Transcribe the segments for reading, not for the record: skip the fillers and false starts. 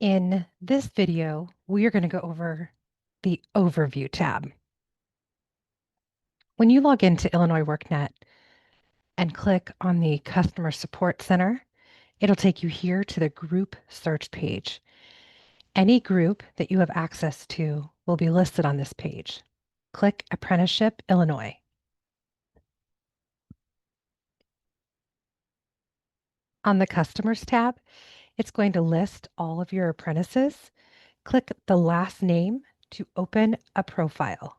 In this video, we are going to go over the Overview tab. When you log into Illinois workNet and click on the Customer Support Center, it'll take you here to the Group Search page. Any group that you have access to will be listed on this page. Click Apprenticeship Illinois. On the Customers tab, it's going to list all of your apprentices. Click the last name to open a profile.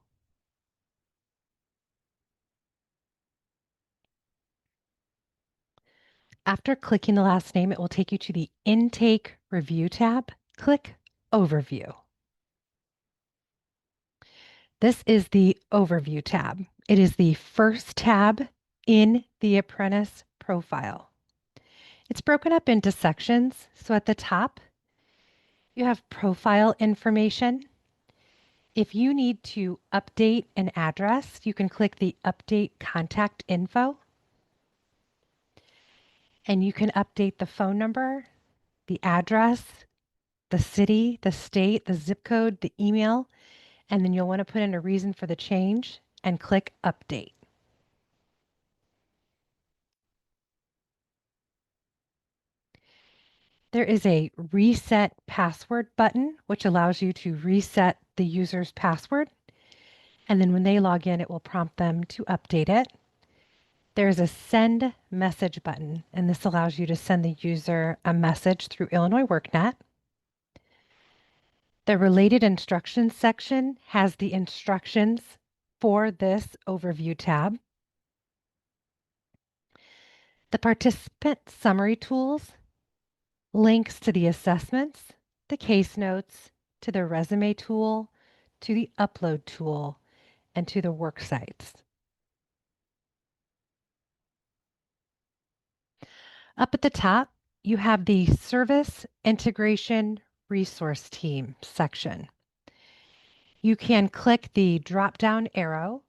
After clicking the last name, it will take you to the Intake Review tab. Click Overview. This is the Overview tab. It is the first tab in the apprentice profile. It's broken up into sections. So at the top, you have profile information. If you need to update an address, you can click the Update Contact Info. And you can update the phone number, the address, the city, the state, the zip code, the email, and then you'll want to put in a reason for the change and click Update. There is a Reset Password button, which allows you to reset the user's password. And then when they log in, it will prompt them to update it. There's a Send Message button, and this allows you to send the user a message through Illinois workNet. The Related Instructions section has the instructions for this Overview tab. The Participant Summary Tools links to the assessments, the case notes, to the resume tool, to the upload tool, and to the work sites. Up at the top, you have the Service Integration Resource Team section. You can click the drop-down arrow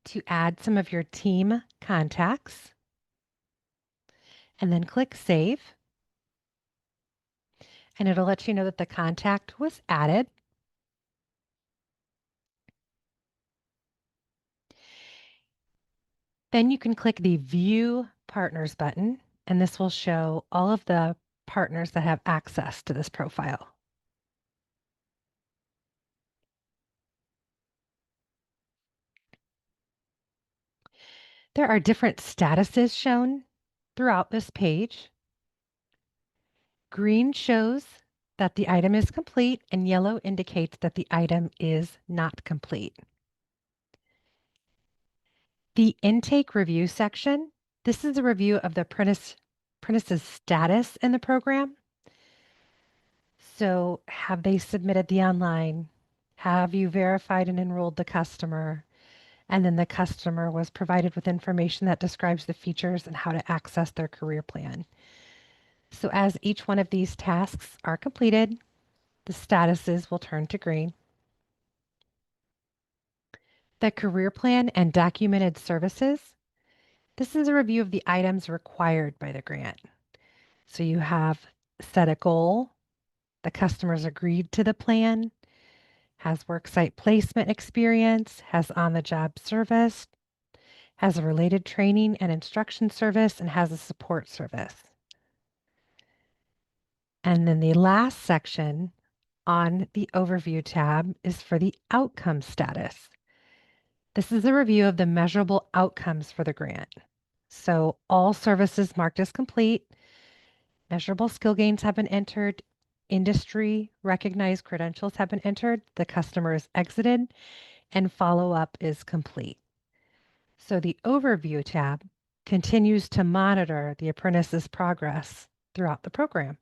to add some of your team contacts, and then click Save. And it'll let you know that the contact was added. Then you can click the View Partners button, and this will show all of the partners that have access to this profile. There are different statuses shown throughout this page. Green shows that the item is complete, and yellow indicates that the item is not complete. The Intake Review section, this is a review of the apprentice's status in the program. So have they submitted the online? Have you verified and enrolled the customer? And then the customer was provided with information that describes the features and how to access their career plan. So as each one of these tasks are completed, the statuses will turn to green. The career plan and documented services. This is a review of the items required by the grant. So you have set a goal, the customer's agreed to the plan, has worksite placement experience, has on-the-job service, has a related training and instruction service, and has a support service. And then the last section on the Overview tab is for the outcome status. This is a review of the measurable outcomes for the grant. So all services marked as complete, measurable skill gains have been entered, industry recognized credentials have been entered, the customer is exited, and follow-up is complete. So the Overview tab continues to monitor the apprentice's progress throughout the program.